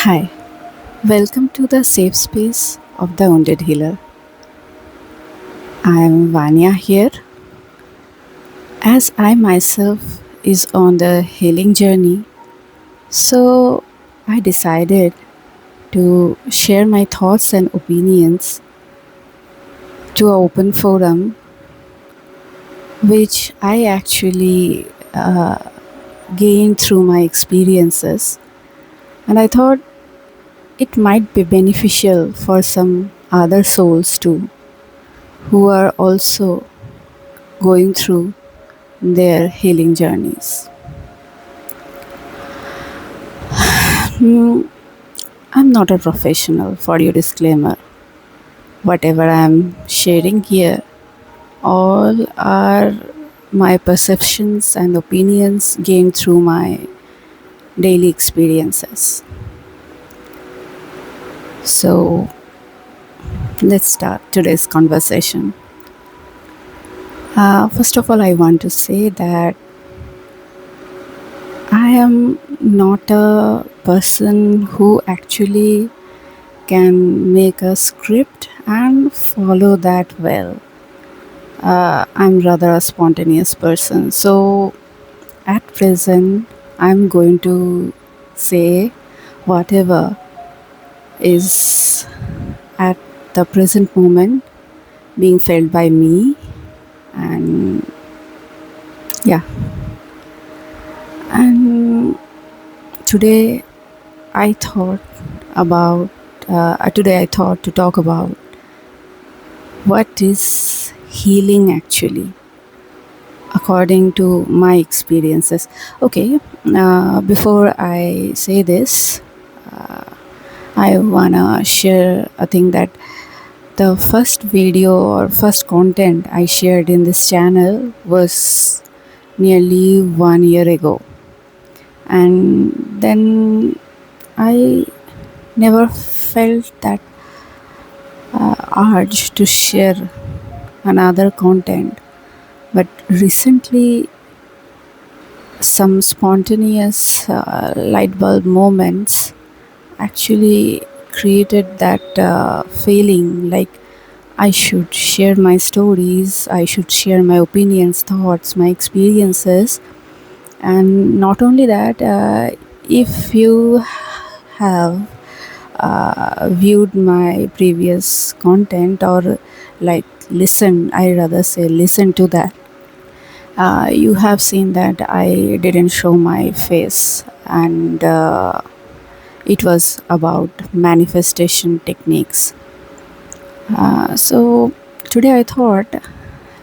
Hi, welcome to the safe space of the Wounded Healer. I am Vanya here, as I myself is on the healing journey. So I decided to share my thoughts and opinions to an open forum, which I actually gained through my experiences, and I thought it might be beneficial for some other souls too, who are also going through their healing journeys. Hmm, I'm not a professional, for your disclaimer. Whatever I'm sharing here, all are my perceptions and opinions gained through my daily experiences. So, let's start today's conversation. First of all, I want to say that I am not a person who actually can make a script and follow that well. I'm rather a spontaneous person. So, at present, I'm going to say whatever is at the present moment being felt by me. And yeah, and today I thought about today I thought to talk about what is healing actually, according to my experiences. Okay, before I say this, I wanna share a thing that the first video or first content I shared in this channel was nearly 1 year ago, and then I never felt that urge to share another content. But recently, some spontaneous light bulb moments actually created that feeling like I should share my stories, I should share my opinions, thoughts, my experiences. And not only that, if you have viewed my previous content or like listen, I rather say listen to that, you have seen that I didn't show my face, and it was about manifestation techniques. So today I thought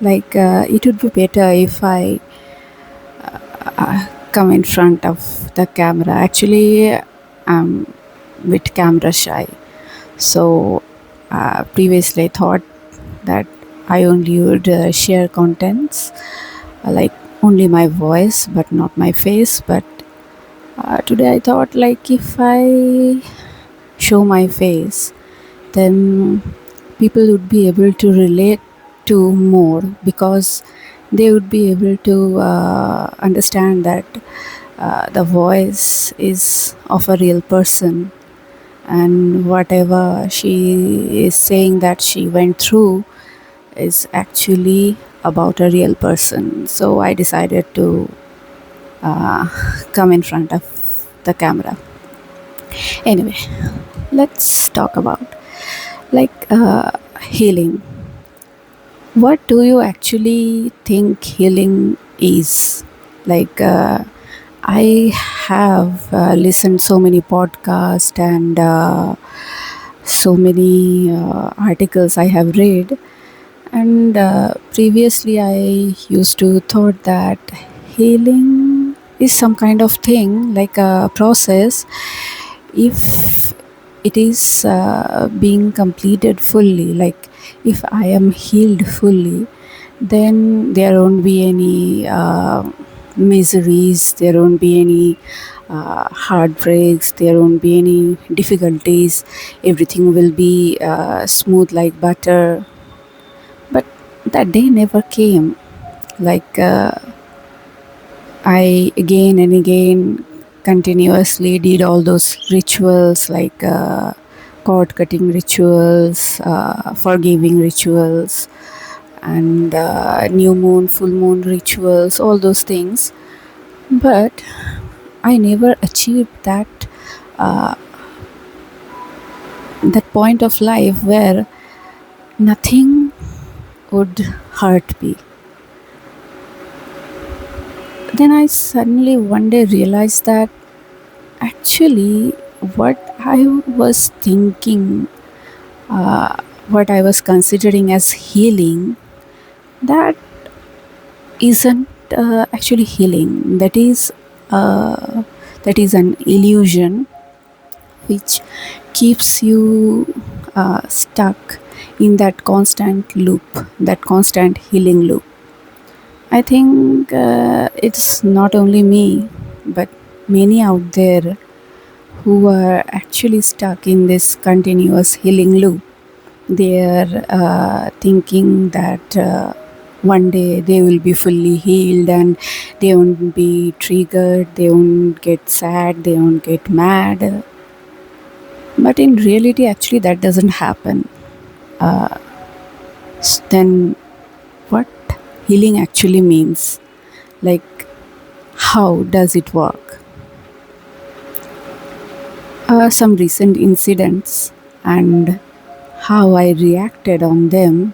like it would be better if I come in front of the camera. Actually, I'm bit camera shy. So previously I thought that I only would share contents like only my voice but not my face. But today I thought like if I show my face, then people would be able to relate to more, because they would be able to understand that the voice is of a real person, and whatever she is saying that she went through is actually about a real person. So I decided to uh, come in front of the camera. Anyway, let's talk about like healing. What do you actually think healing is? Like, I have listened so many podcasts and so many articles I have read, and previously I used to thought that healing is some kind of thing, like a process. If it is being completed fully, like if I am healed fully, then there won't be any miseries, there won't be any heartbreaks, there won't be any difficulties, everything will be smooth like butter. But that day never came. Like I again and again continuously did all those rituals like cord cutting rituals, forgiving rituals, and new moon, full moon rituals, all those things. But I never achieved that point of life where nothing would hurt me. Then I suddenly one day realized that actually what I was thinking, what I was considering as healing, that isn't actually healing. That is an illusion which keeps you stuck in that constant loop, that constant healing loop. I think it's not only me, but many out there who are actually stuck in this continuous healing loop. They are thinking that one day they will be fully healed and they won't be triggered, they won't get sad, they won't get mad. But in reality, actually, that doesn't happen. Then, what healing actually means? Like, how does it work? Some recent incidents and how I reacted on them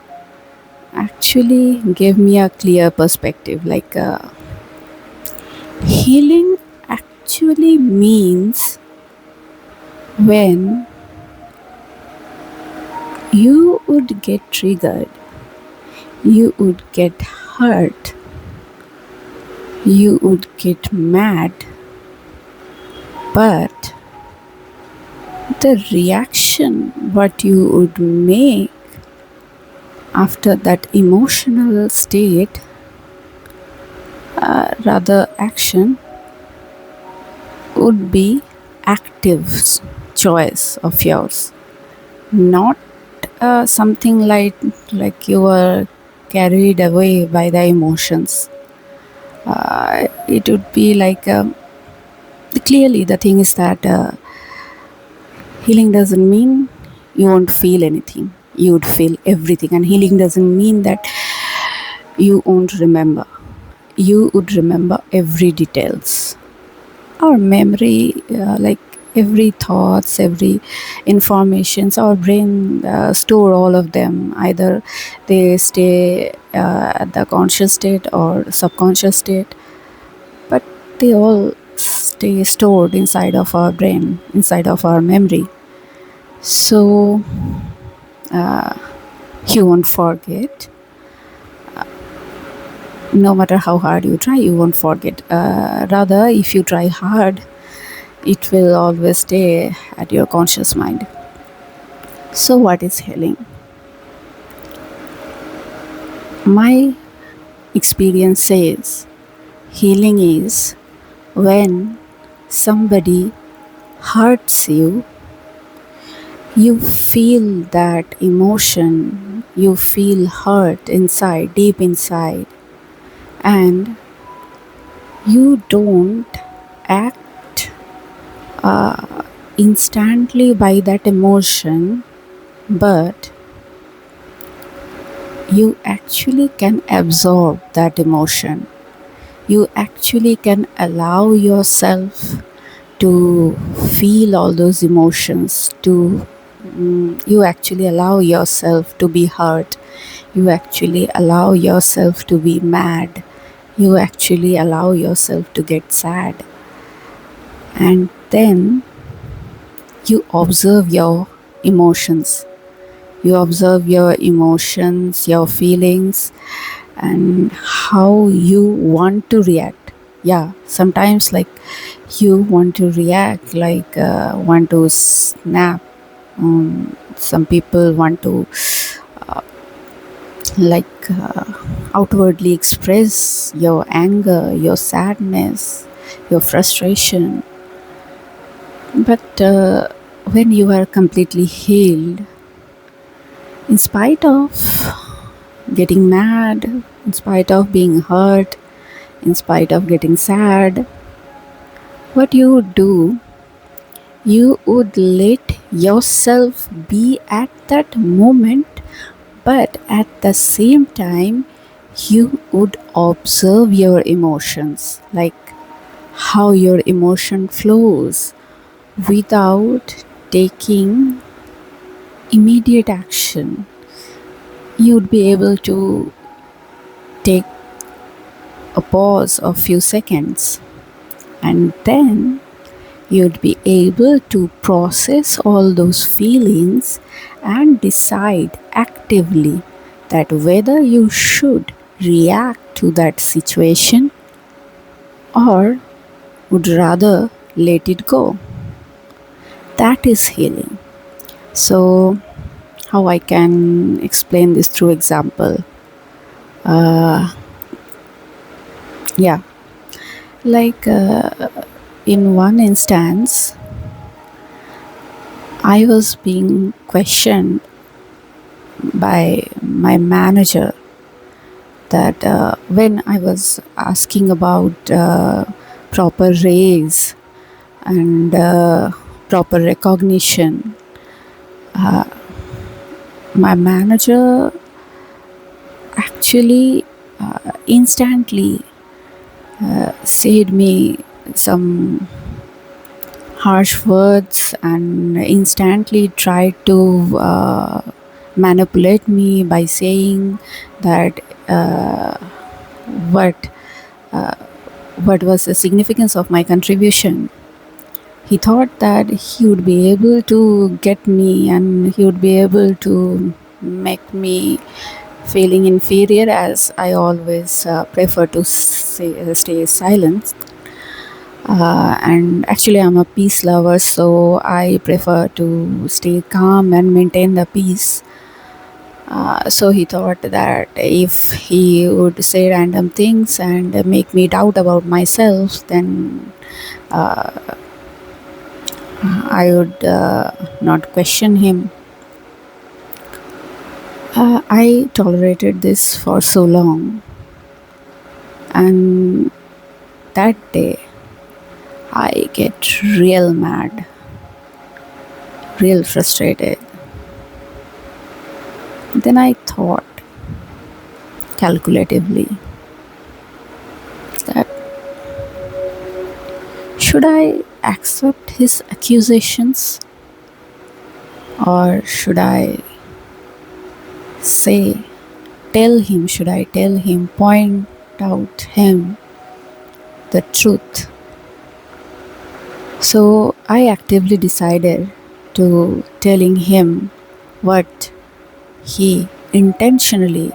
actually gave me a clear perspective. Like, healing actually means when you would get triggered, you would get hurt, you would get mad, but the reaction what you would make after that emotional state, rather action, would be active choice of yours, not something like you were carried away by the emotions. It would be like clearly the thing is that healing doesn't mean you won't feel anything. You would feel everything, and healing doesn't mean that you won't remember. You would remember every details. Our memory, like every thoughts, every informations, our brain store all of them. Either they stay at the conscious state or subconscious state, but they all stay stored inside of our brain, inside of our memory. So you won't forget. No matter how hard you try, you won't forget. Rather, if you try hard, it will always stay at your conscious mind. So, what is healing? My experience says healing is when somebody hurts you, you feel that emotion, you feel hurt inside, deep inside, and you don't act instantly by that emotion, but you actually can absorb that emotion. You actually can allow yourself to feel all those emotions, you actually allow yourself to be hurt, you actually allow yourself to be mad, you actually allow yourself to get sad, and then you observe your emotions. You observe your emotions, your feelings, and how you want to react. Yeah, sometimes like you want to react like want to snap. Some people want to outwardly express your anger, your sadness, your frustration. But when you are completely healed, in spite of getting mad, in spite of being hurt, in spite of getting sad, What you would do, you would let yourself be at that moment, but at the same time, you would observe your emotions, like how your emotion flows without taking immediate action. You'd be able to take a pause of few seconds, and then you'd be able to process all those feelings and decide actively that whether you should react to that situation or would rather let it go. That is healing. So, how I can explain this through example? Uh, yeah, like in one instance, I was being questioned by my manager that when I was asking about proper raise and proper recognition, my manager actually instantly said me some harsh words and instantly tried to manipulate me by saying that what what was the significance of my contribution. He thought that he would be able to get me and he would be able to make me feeling inferior, as I always prefer to stay silent. And actually, I'm a peace lover, so I prefer to stay calm and maintain the peace. So he thought that if he would say random things and make me doubt about myself, then I would not question him. I tolerated this for so long, and that day I get real mad, real frustrated. Then I thought calculatively that should I accept his accusations or should I say, should I tell him, point out him the truth? So I actively decided to telling him what he intentionally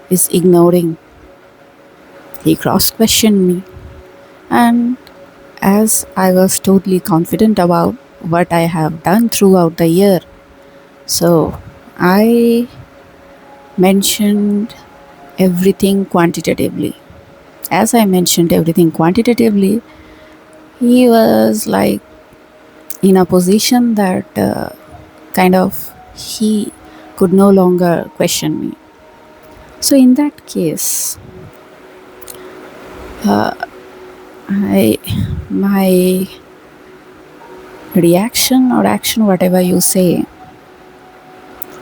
is ignoring. He cross questioned me, and as I was totally confident about what I have done throughout the year, so I mentioned everything quantitatively. As I mentioned everything quantitatively, he was like in a position that kind of he could no longer question me. So in that case, I my reaction or action, whatever you say,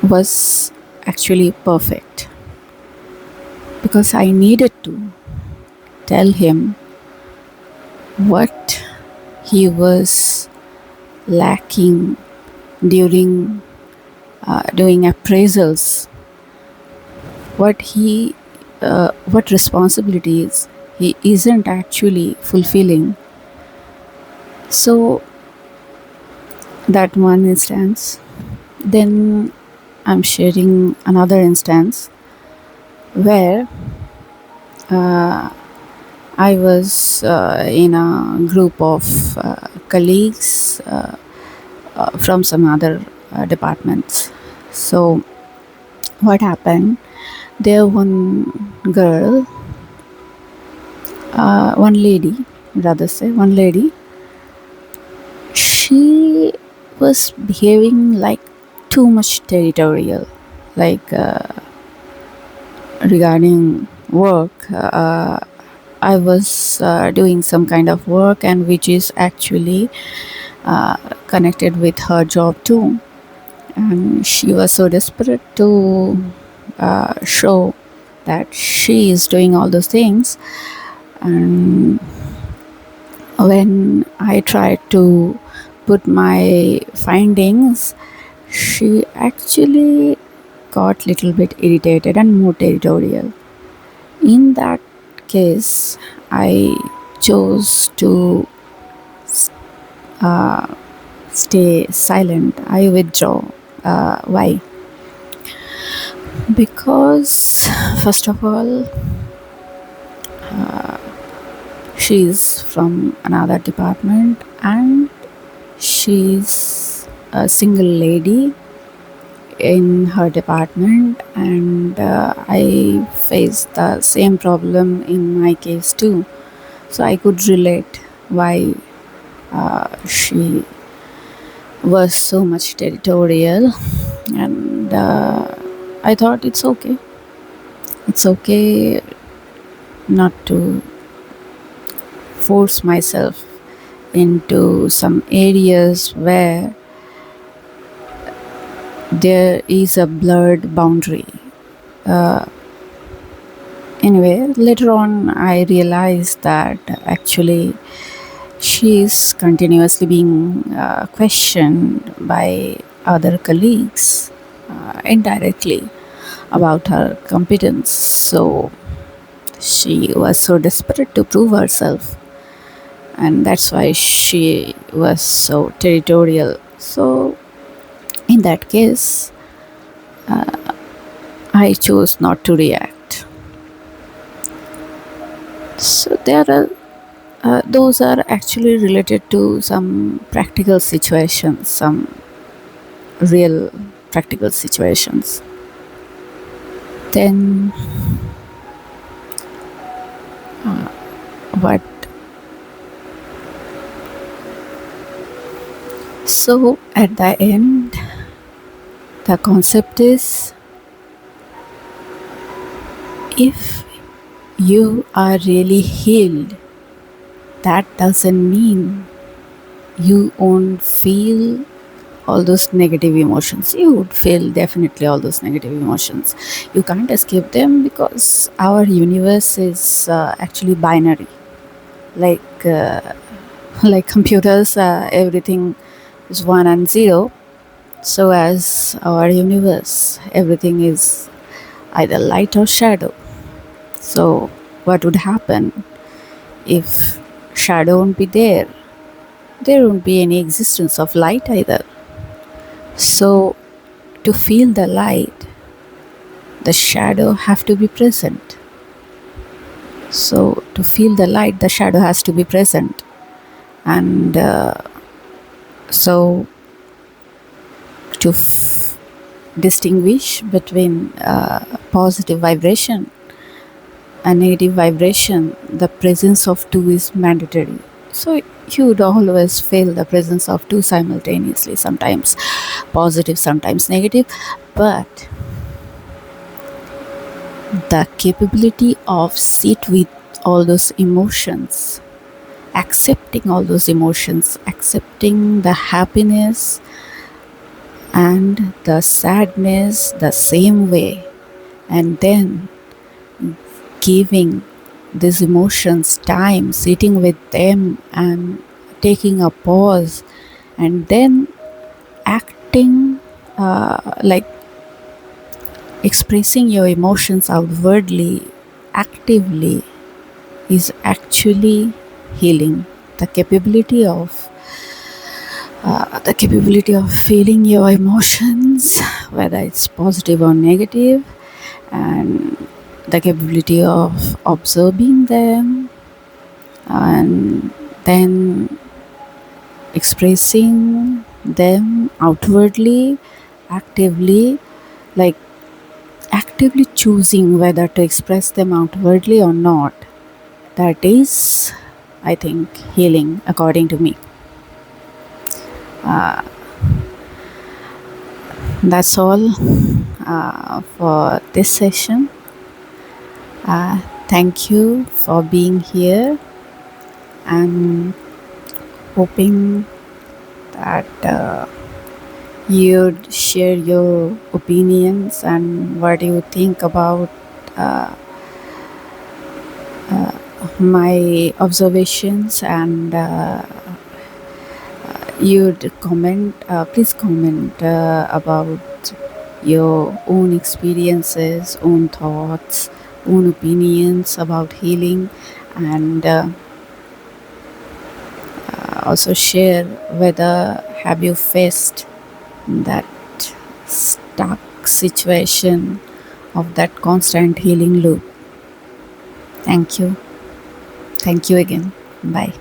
was actually perfect because I needed to tell him what he was lacking during doing appraisals, what responsibilities he isn't actually fulfilling. So that one instance. Then I'm sharing another instance where I was in a group of colleagues from some other departments. So what happened? There one girl, one lady, she was behaving like too much territorial, like regarding work. I was doing some kind of work, and which is actually uh, connected with her job too. And she was so desperate to show that she is doing all those things. And when I tried to put my findings, she actually got little bit irritated and more territorial. In that case, I chose to uh, stay silent. I withdraw. Why? Because, first of all, she's from another department and she's a single lady in her department, and I faced the same problem in my case too. So I could relate why she was so much territorial, and I thought it's okay. It's okay not to force myself into some areas where there is a blurred boundary. Uh, anyway, later on, I realized that actually she is continuously being questioned by other colleagues indirectly about her competence. So she was so desperate to prove herself, and that's why she was so territorial. So in that case, I chose not to react. So there are those are actually related to some practical situations, some real practical situations. Then what? So at the end, the concept is, if you are really healed, that doesn't mean you won't feel all those negative emotions. You would feel definitely all those negative emotions. You can't escape them because our universe is actually binary. Like like computers, everything is 1 and 0. So as our universe, everything is either light or shadow. So what would happen if shadow won't be there? There won't be any existence of light either. So to feel the light, the shadow have to be present. So to feel the light, the shadow has to be present. And so to distinguish between positive vibration and negative vibration, the presence of two is mandatory. So you would always feel the presence of two simultaneously, sometimes positive, sometimes negative, but the capability of sit with all those emotions, accepting all those emotions, accepting the happiness and the sadness the same way, and then giving these emotions time, sitting with them and taking a pause, and then acting like expressing your emotions outwardly, actively, is actually healing. The capability of feeling your emotions, whether it's positive or negative, and the capability of observing them, and then expressing them outwardly, actively, like actively choosing whether to express them outwardly or not. That is, I think, healing according to me. That's all for this session. Thank you for being here. I'm hoping that you'd share your opinions and what you think about uh, my observations, and you'd comment, please comment about your own experiences, own thoughts, own opinions about healing, and also share whether have you faced that stuck situation of that constant healing loop. Thank you. Thank you again. Bye.